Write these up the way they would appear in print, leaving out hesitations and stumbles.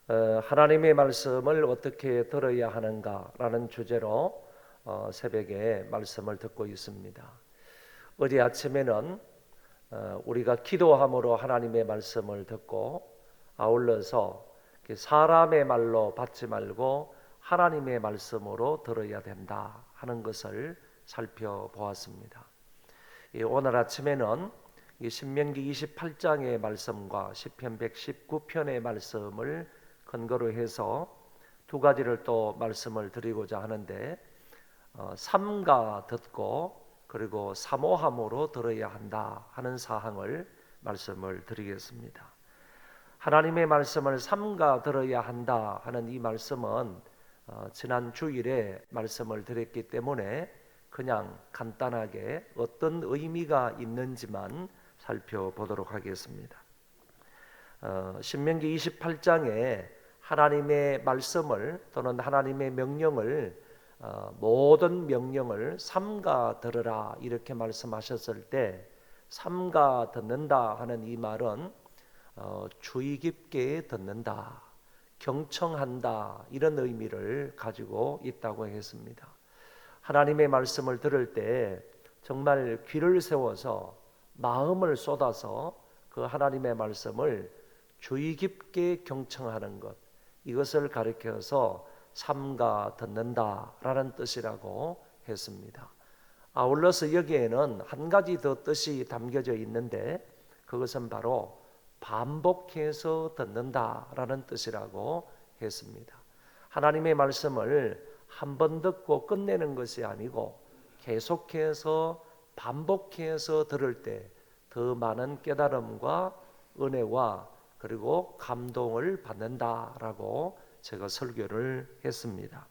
하나님의 말씀을 어떻게 들어야 하는가라는 주제로 새벽에 말씀을 듣고 있습니다. 어제 아침에는 우리가 기도함으로 하나님의 말씀을 듣고 아울러서 사람의 말로 받지 말고 하나님의 말씀으로 들어야 된다 하는 것을 살펴보았습니다. 오늘 아침에는 신명기 28장의 말씀과 시편 119편의 말씀을 근거로 해서 두 가지를 또 말씀을 드리고자 하는데, 삼가 듣고 그리고 사모함으로 들어야 한다 하는 사항을 말씀을 드리겠습니다. 하나님의 말씀을 삼가 들어야 한다 하는 이 말씀은 지난 주일에 말씀을 드렸기 때문에 그냥 간단하게 어떤 의미가 있는지만 살펴보도록 하겠습니다. 신명기 28장에 하나님의 말씀을 또는 하나님의 명령을 모든 명령을 삼가 들으라 이렇게 말씀하셨을 때, 삼가 듣는다 하는 이 말은 주의 깊게 듣는다, 경청한다 이런 의미를 가지고 있다고 했습니다. 하나님의 말씀을 들을 때 정말 귀를 세워서 마음을 쏟아서 그 하나님의 말씀을 주의 깊게 경청하는 것, 이것을 가리켜서 삼가 듣는다라는 뜻이라고 했습니다. 아울러서 여기에는 한 가지 더 뜻이 담겨져 있는데, 그것은 바로 반복해서 듣는다라는 뜻이라고 했습니다. 하나님의 말씀을 한 번 듣고 끝내는 것이 아니고 계속해서 반복해서 들을 때 더 많은 깨달음과 은혜와 그리고 감동을 받는다라고 제가 설교를 했습니다.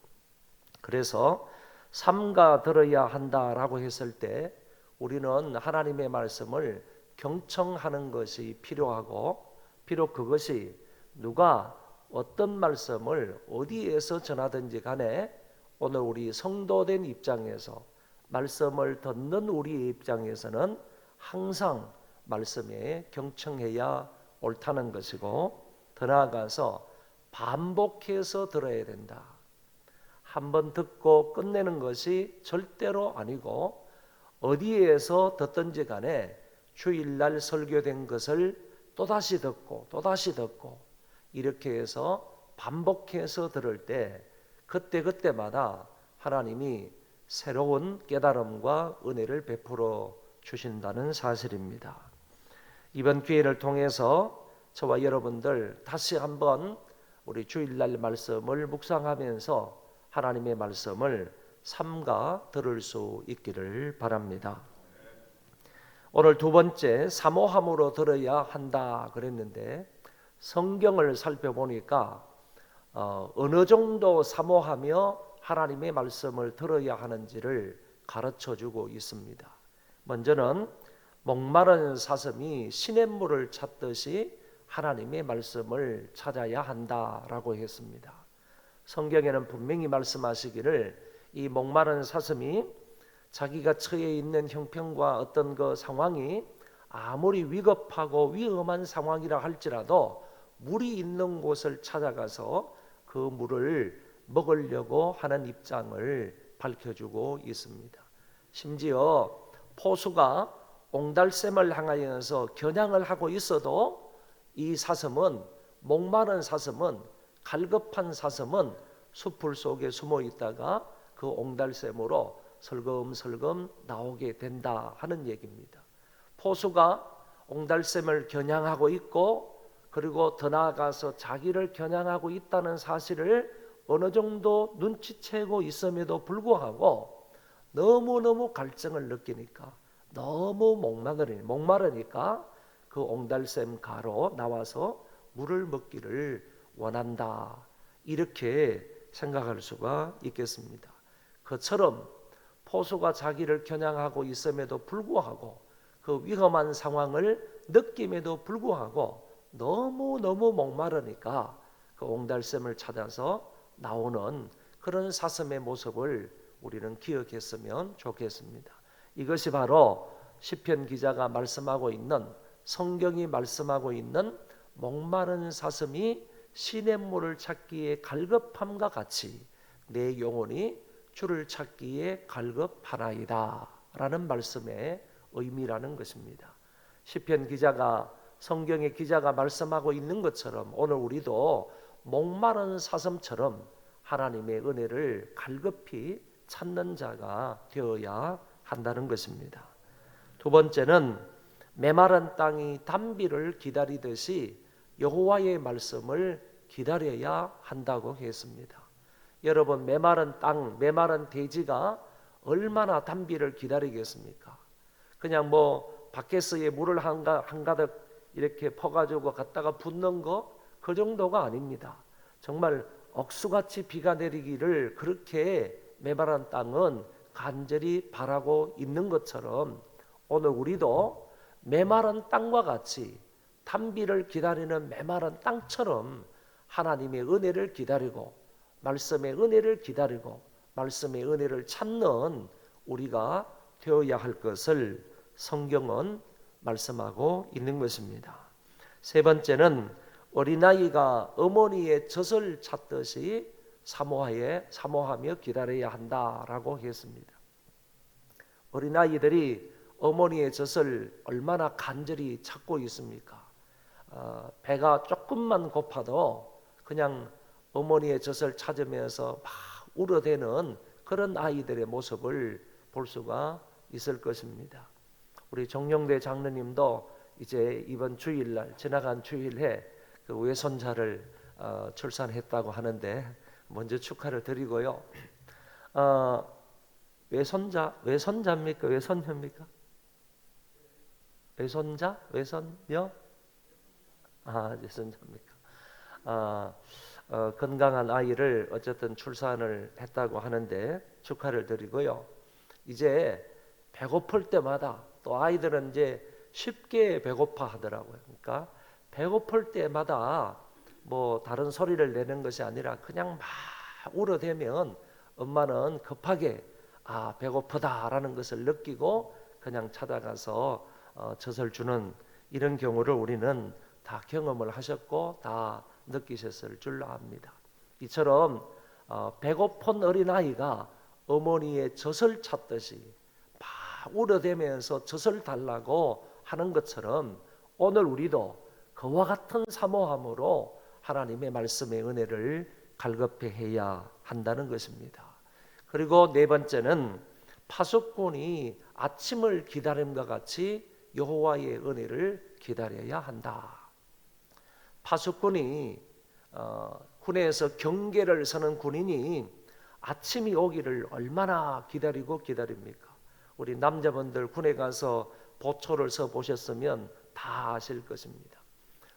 그래서 삼가 들어야 한다라고 했을 때 우리는 하나님의 말씀을 경청하는 것이 필요하고, 비록 그것이 누가 어떤 말씀을 어디에서 전하든지 간에 오늘 우리 성도된 입장에서 말씀을 듣는 우리의 입장에서는 항상 말씀에 경청해야 옳다는 것이고, 더 나아가서 반복해서 들어야 된다. 한 번 듣고 끝내는 것이 절대로 아니고, 어디에서 듣든지 간에 주일날 설교된 것을 또다시 듣고 또다시 듣고 이렇게 해서 반복해서 들을 때 그때그때마다 하나님이 새로운 깨달음과 은혜를 베풀어 주신다는 사실입니다. 이번 기회를 통해서 저와 여러분들 다시 한번 우리 주일날 말씀을 묵상하면서 하나님의 말씀을 삼가 들을 수 있기를 바랍니다. 오늘 두 번째, 사모함으로 들어야 한다 그랬는데, 성경을 살펴보니까 어느 정도 사모하며 하나님의 말씀을 들어야 하는지를 가르쳐주고 있습니다. 먼저는 목마른 사슴이 시냇물을 찾듯이 하나님의 말씀을 찾아야 한다라고 했습니다. 성경에는 분명히 말씀하시기를 이 목마른 사슴이 자기가 처해 있는 형편과 어떤 그 상황이 아무리 위급하고 위험한 상황이라 할지라도 물이 있는 곳을 찾아가서 그 물을 먹으려고 하는 입장을 밝혀주고 있습니다. 심지어 포수가 옹달샘을 향하여서 겨냥을 하고 있어도 이 사슴은, 목마른 사슴은, 갈급한 사슴은 숲을 속에 숨어 있다가 그 옹달샘으로 설금설금 나오게 된다 하는 얘기입니다. 포수가 옹달샘을 겨냥하고 있고, 그리고 더 나아가서 자기를 겨냥하고 있다는 사실을 어느 정도 눈치채고 있음에도 불구하고 너무너무 갈증을 느끼니까, 너무 목마르니까 그 옹달샘 가로 나와서 물을 먹기를 원한다, 이렇게 생각할 수가 있겠습니다. 그처럼 포수가 자기를 겨냥하고 있음에도 불구하고, 그 위험한 상황을 느낌에도 불구하고 너무너무 목마르니까 그 옹달샘을 찾아서 나오는 그런 사슴의 모습을 우리는 기억했으면 좋겠습니다. 이것이 바로 시편 기자가 말씀하고 있는, 성경이 말씀하고 있는 목마른 사슴이 시냇물을 찾기에 갈급함과 같이 내 영혼이 주를 찾기에 갈급하나이다 라는 말씀의 의미라는 것입니다. 시편 기자가, 성경의 기자가 말씀하고 있는 것처럼 오늘 우리도 목마른 사슴처럼 하나님의 은혜를 갈급히 찾는 자가 되어야 한다는 것입니다. 두 번째는 메마른 땅이 단비를 기다리듯이 여호와의 말씀을 기다려야 한다고 했습니다. 여러분, 메마른 땅, 메마른 대지가 얼마나 단비를 기다리겠습니까? 그냥 뭐 바켓스에 물을 한가득 이렇게 퍼가지고 갖다가 붓는 거, 그 정도가 아닙니다. 정말 억수같이 비가 내리기를 그렇게 메마른 땅은 간절히 바라고 있는 것처럼 오늘 우리도 메마른 땅과 같이 단비를 기다리는 메마른 땅처럼 하나님의 은혜를 기다리고 말씀의 은혜를 기다리고 말씀의 은혜를 찾는 우리가 되어야 할 것을 성경은 말씀하고 있는 것입니다. 세 번째는 어린아이가 어머니의 젖을 찾듯이 사모하며 기다려야 한다라고 했습니다. 어린아이들이 어머니의 젖을 얼마나 간절히 찾고 있습니까? 배가 조금만 고파도 그냥 어머니의 젖을 찾으면서 막 울어대는 그런 아이들의 모습을 볼 수가 있을 것입니다. 우리 정영대 장로님도 이제 이번 주일날, 지나간 주일에 그 외손자를 출산했다고 하는데 먼저 축하를 드리고요. 외손자입니까? 외손녀입니까? 외손자? 외손녀? 외손자입니까? 건강한 아이를 어쨌든 출산을 했다고 하는데 축하를 드리고요. 이제 배고플 때마다, 또 아이들은 이제 쉽게 배고파 하더라고요. 그러니까 배고플 때마다 뭐 다른 소리를 내는 것이 아니라 그냥 막 울어대면 엄마는 급하게 배고프다라는 것을 느끼고 그냥 찾아가서 젖을 주는 이런 경우를 우리는 다 경험을 하셨고 다 느끼셨을 줄로 압니다. 이처럼 배고픈 어린아이가 어머니의 젖을 찾듯이 막 울어대면서 젖을 달라고 하는 것처럼 오늘 우리도 그와 같은 사모함으로 하나님의 말씀의 은혜를 갈급해 해야 한다는 것입니다. 그리고 네 번째는 파수꾼이 아침을 기다림과 같이 여호와의 은혜를 기다려야 한다. 파수꾼이 군에서 경계를 서는 군인이 아침이 오기를 얼마나 기다립니까? 우리 남자분들 군에 가서 보초를 서 보셨으면 다 아실 것입니다.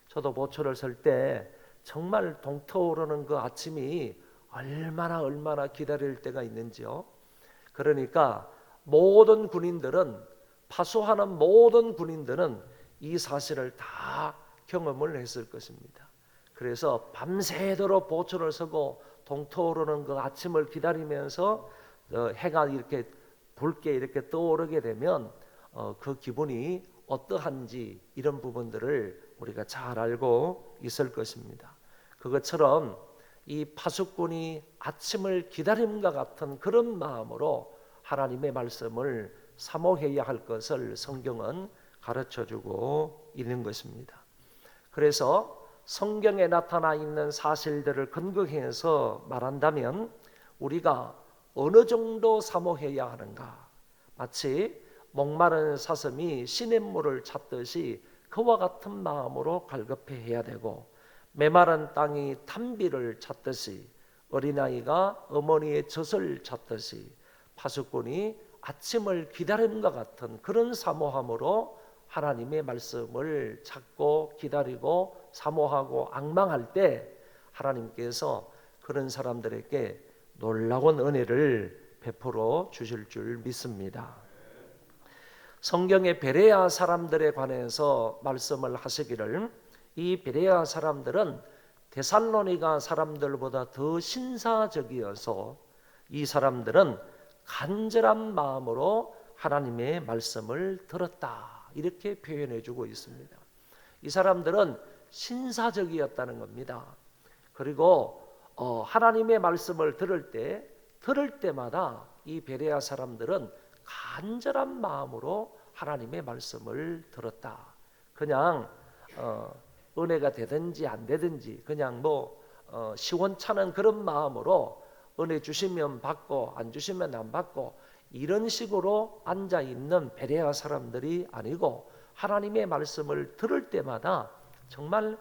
저도 보초를 설 때 정말 동터오르는 그 아침이 얼마나 기다릴 때가 있는지요. 그러니까 모든 군인들은, 파수하는 모든 군인들은 이 사실을 다 경험을 했을 것입니다. 그래서 밤새도록 보초를 서고 동터오르는 그 아침을 기다리면서 해가 이렇게 붉게 이렇게 떠오르게 되면 그 기분이 어떠한지 이런 부분들을 우리가 잘 알고 있을 것입니다. 그것처럼 이 파수꾼이 아침을 기다림과 같은 그런 마음으로 하나님의 말씀을 사모해야 할 것을 성경은 가르쳐주고 있는 것입니다. 그래서 성경에 나타나 있는 사실들을 근거해서 말한다면 우리가 어느 정도 사모해야 하는가? 마치 목마른 사슴이 시냇물을 찾듯이 그와 같은 마음으로 갈급해야 되고, 메마른 땅이 단비를 찾듯이 어린아이가 어머니의 젖을 찾듯이 파수꾼이 아침을 기다리는 것 같은 그런 사모함으로 하나님의 말씀을 찾고 기다리고 사모하고 앙망할 때 하나님께서 그런 사람들에게 놀라운 은혜를 베풀어 주실 줄 믿습니다. 성경의 베레아 사람들에 관해서 말씀을 하시기를, 이 베레아 사람들은 데살로니가 사람들보다 더 신사적이어서 이 사람들은 간절한 마음으로 하나님의 말씀을 들었다, 이렇게 표현해 주고 있습니다. 이 사람들은 신사적이었다는 겁니다. 그리고 하나님의 말씀을 들을 때마다 이 베레아 사람들은 간절한 마음으로 하나님의 말씀을 들었다. 그냥 은혜가 되든지 안 되든지 그냥 시원찮은 그런 마음으로 은혜 주시면 받고 안 주시면 안 받고 이런 식으로 앉아 있는 베레아 사람들이 아니고 하나님의 말씀을 들을 때마다 정말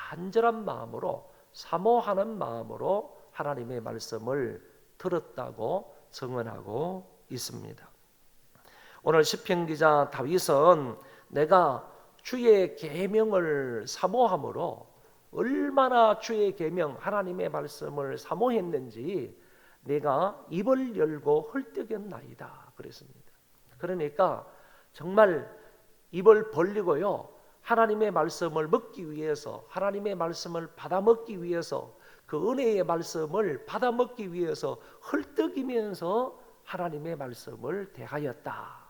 간절한 마음으로 사모하는 마음으로 하나님의 말씀을 들었다고 증언하고 있습니다. 오늘 시편 기자 다윗은 내가 주의 계명을 사모함으로 얼마나 주의 계명 하나님의 말씀을 사모했는지 내가 입을 열고 헐떡였나이다 그랬습니다. 그러니까 정말 입을 벌리고요 하나님의 말씀을 먹기 위해서 하나님의 말씀을 받아 먹기 위해서 그 은혜의 말씀을 받아 먹기 위해서 헐떡이면서 하나님의 말씀을 대하였다.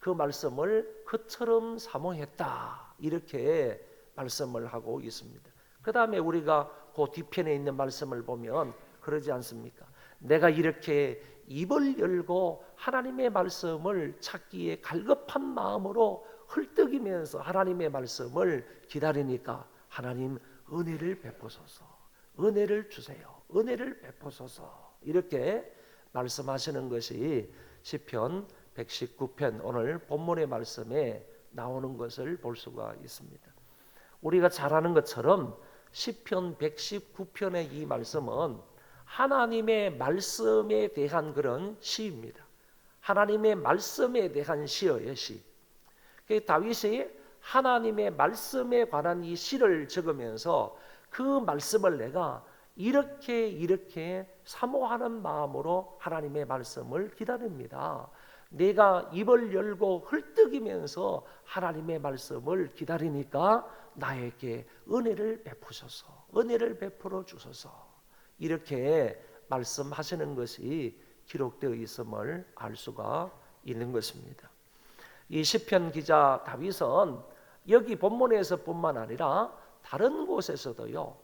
그 말씀을 그처럼 사모했다. 이렇게 말씀을 하고 있습니다. 그 다음에 우리가 그 뒤편에 있는 말씀을 보면 그러지 않습니까? 내가 이렇게 입을 열고 하나님의 말씀을 찾기에 갈급한 마음으로 헐떡이면서 하나님의 말씀을 기다리니까 하나님 은혜를 베푸소서, 은혜를 주세요, 은혜를 베푸소서 이렇게 말씀하시는 것이 시편 119편 오늘 본문의 말씀에 나오는 것을 볼 수가 있습니다. 우리가 잘 아는 것처럼 시편 119편의 이 말씀은 하나님의 말씀에 대한 그런 시입니다. 하나님의 말씀에 대한 시예요, 시. 다윗이 하나님의 말씀에 관한 이 시를 적으면서 그 말씀을 내가 이렇게 사모하는 마음으로 하나님의 말씀을 기다립니다. 내가 입을 열고 헐떡이면서 하나님의 말씀을 기다리니까 나에게 은혜를 베푸소서, 은혜를 베풀어 주소서 이렇게 말씀하시는 것이 기록되어 있음을 알 수가 있는 것입니다. 이 시편 기자 다윗은 여기 본문에서뿐만 아니라 다른 곳에서도요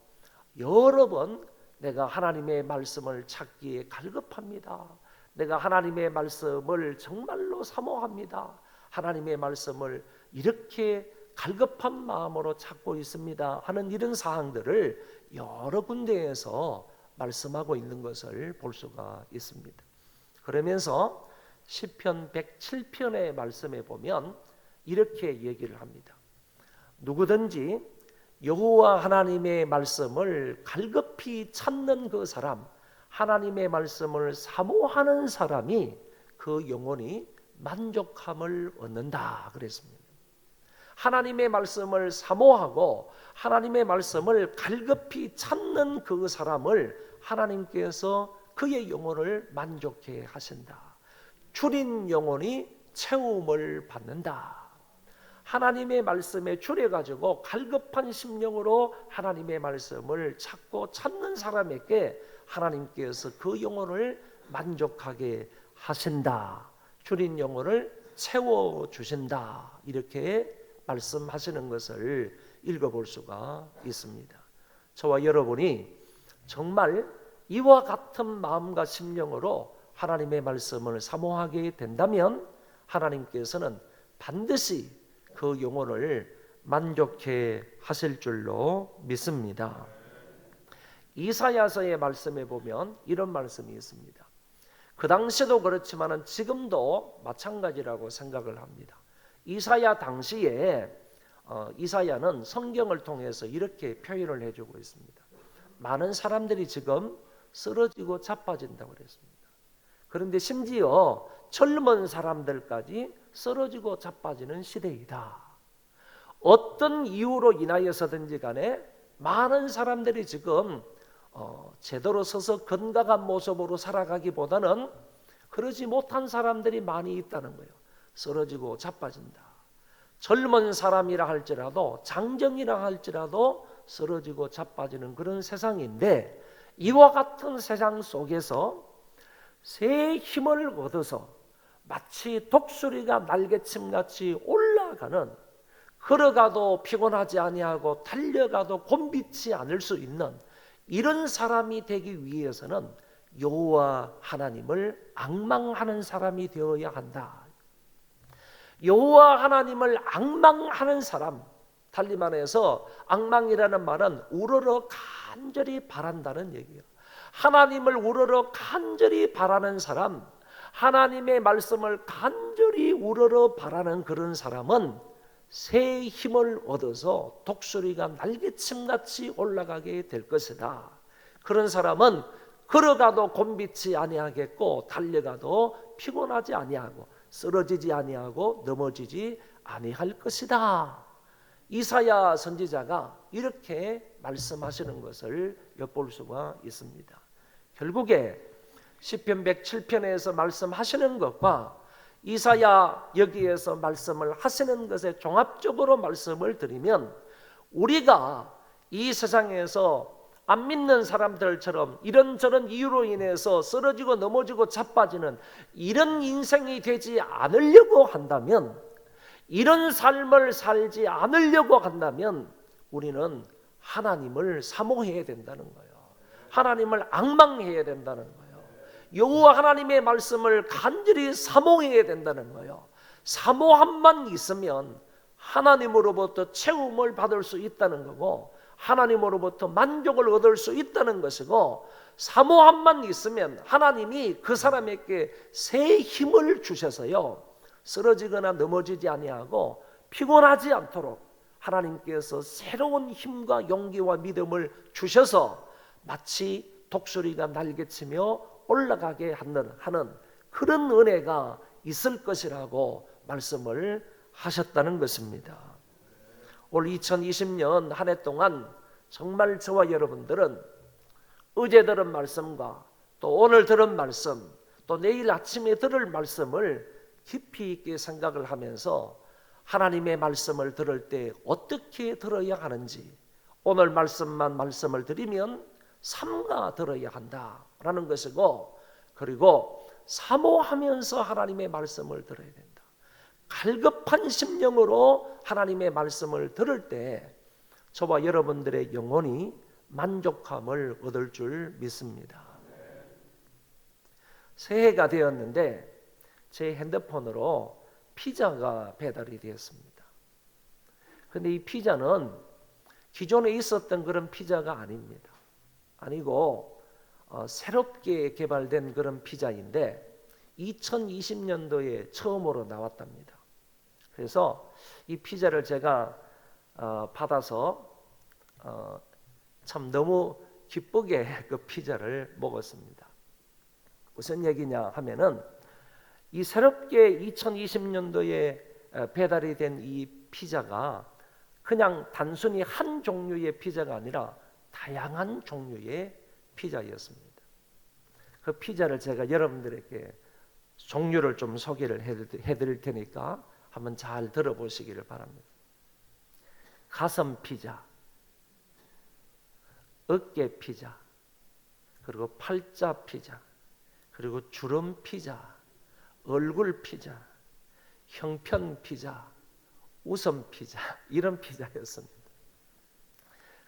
여러 번 내가 하나님의 말씀을 찾기에 갈급합니다. 내가 하나님의 말씀을 정말로 사모합니다. 하나님의 말씀을 이렇게 갈급한 마음으로 찾고 있습니다 하는 이런 사항들을 여러 군데에서 말씀하고 있는 것을 볼 수가 있습니다. 그러면서 시편 107편의 말씀에 보면 이렇게 얘기를 합니다. 누구든지 여호와 하나님의 말씀을 갈급히 찾는 그 사람, 하나님의 말씀을 사모하는 사람이 그 영혼이 만족함을 얻는다 그랬습니다. 하나님의 말씀을 사모하고 하나님의 말씀을 갈급히 찾는 그 사람을 하나님께서 그의 영혼을 만족해 하신다. 줄인 영혼이 채움을 받는다. 하나님의 말씀에 줄여가지고 갈급한 심령으로 하나님의 말씀을 찾고 찾는 사람에게 하나님께서 그 영혼을 만족하게 하신다. 줄인 영혼을 채워주신다. 이렇게 말씀하시는 것을 읽어볼 수가 있습니다. 저와 여러분이 정말 이와 같은 마음과 심령으로 하나님의 말씀을 사모하게 된다면 하나님께서는 반드시 그 영혼을 만족해 하실 줄로 믿습니다. 이사야서의 말씀에 보면 이런 말씀이 있습니다. 그 당시도 그렇지만 지금도 마찬가지라고 생각을 합니다. 이사야 당시에 이사야는 성경을 통해서 이렇게 표현을 해주고 있습니다. 많은 사람들이 지금 쓰러지고 자빠진다고 그랬습니다. 그런데 심지어 젊은 사람들까지 쓰러지고 자빠지는 시대이다. 어떤 이유로 인하여서든지 간에 많은 사람들이 지금 제대로 서서 건강한 모습으로 살아가기보다는 그러지 못한 사람들이 많이 있다는 거예요. 쓰러지고 자빠진다. 젊은 사람이라 할지라도 장정이라 할지라도 쓰러지고 자빠지는 그런 세상인데 이와 같은 세상 속에서 새 힘을 얻어서 마치 독수리가 날개침같이 올라가는 걸어가도 피곤하지 아니하고 달려가도 곤비치 않을 수 있는 이런 사람이 되기 위해서는 여호와 하나님을 앙망하는 사람이 되어야 한다. 여호와 하나님을 앙망하는 사람, 달리 말해서 앙망이라는 말은 우러러 간절히 바란다는 얘기예요. 하나님을 우러러 간절히 바라는 사람, 하나님의 말씀을 간절히 우러러 바라는 그런 사람은 새 힘을 얻어서 독수리가 날개침같이 올라가게 될 것이다. 그런 사람은 걸어가도 곤비치 아니하겠고 달려가도 피곤하지 아니하고 쓰러지지 아니하고 넘어지지 아니할 것이다. 이사야 선지자가 이렇게 말씀하시는 것을 엿볼 수가 있습니다. 결국에 시편 107편에서 말씀하시는 것과 이사야 여기에서 말씀을 하시는 것에 종합적으로 말씀을 드리면, 우리가 이 세상에서 안 믿는 사람들처럼 이런저런 이유로 인해서 쓰러지고 넘어지고 자빠지는 이런 인생이 되지 않으려고 한다면, 이런 삶을 살지 않으려고 한다면 우리는 하나님을 사모해야 된다는 거예요. 하나님을 앙망해야 된다는 거예요. 여호와 하나님의 말씀을 간절히 사모해야 된다는 거예요. 사모함만 있으면 하나님으로부터 채움을 받을 수 있다는 거고, 하나님으로부터 만족을 얻을 수 있다는 것이고, 사모함만 있으면 하나님이 그 사람에게 새 힘을 주셔서요, 쓰러지거나 넘어지지 아니하고 피곤하지 않도록 하나님께서 새로운 힘과 용기와 믿음을 주셔서 마치 독수리가 날개치며 올라가게 하는 그런 은혜가 있을 것이라고 말씀을 하셨다는 것입니다. 올 2020년 한 해 동안 정말 저와 여러분들은 어제 들은 말씀과 또 오늘 들은 말씀, 또 내일 아침에 들을 말씀을 깊이 있게 생각을 하면서 하나님의 말씀을 들을 때 어떻게 들어야 하는지, 오늘 말씀을 드리면 삼가 들어야 한다라는 것이고, 그리고 사모하면서 하나님의 말씀을 들어야 된다. 갈급한 심령으로 하나님의 말씀을 들을 때 저와 여러분들의 영혼이 만족함을 얻을 줄 믿습니다. 새해가 되었는데 제 핸드폰으로 피자가 배달이 되었습니다. 그런데 이 피자는 기존에 있었던 그런 피자가 아닙니다. 아니고 새롭게 개발된 그런 피자인데 2020년도에 처음으로 나왔답니다. 그래서 이 피자를 제가 받아서 참 너무 기쁘게 그 피자를 먹었습니다. 무슨 얘기냐 하면은, 이 새롭게 2020년도에 배달이 된 이 피자가 그냥 단순히 한 종류의 피자가 아니라 다양한 종류의 피자였습니다. 그 피자를 제가 여러분들에게 종류를 좀 소개를 해드릴 테니까 한번 잘 들어보시기를 바랍니다. 가슴 피자, 어깨 피자, 그리고 팔자 피자, 그리고 주름 피자, 얼굴 피자, 형편 피자, 웃음 피자, 이런 피자였습니다.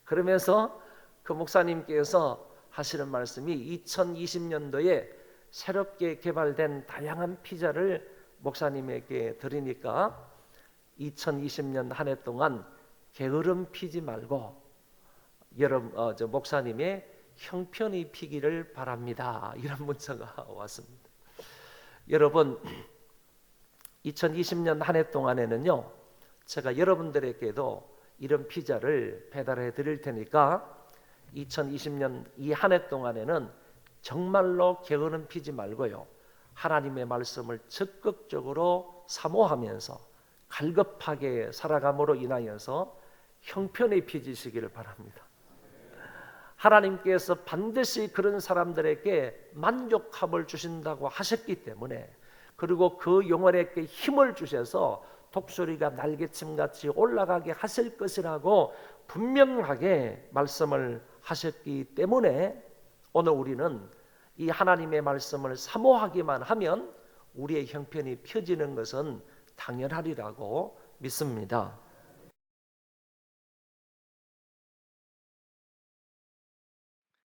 그러면서 그 목사님께서 하시는 말씀이 2020년도에 새롭게 개발된 다양한 피자를 목사님에게 드리니까 2020년 한 해 동안 게으름 피지 말고 목사님의 형편이 피기를 바랍니다. 이런 문자가 왔습니다. 여러분, 2020년 한 해 동안에는요, 제가 여러분들에게도 이런 피자를 배달해 드릴 테니까 2020년 이 한 해 동안에는 정말로 게으름 피지 말고요, 하나님의 말씀을 적극적으로 사모하면서 갈급하게 살아감으로 인하여서 형편이 빚으시기를 바랍니다. 하나님께서 반드시 그런 사람들에게 만족함을 주신다고 하셨기 때문에, 그리고 그 영혼에게 힘을 주셔서 독수리가 날개침같이 올라가게 하실 것이라고 분명하게 말씀을 하셨기 때문에, 오늘 우리는 이 하나님의 말씀을 사모하기만 하면 우리의 형편이 펴지는 것은 당연하리라고 믿습니다.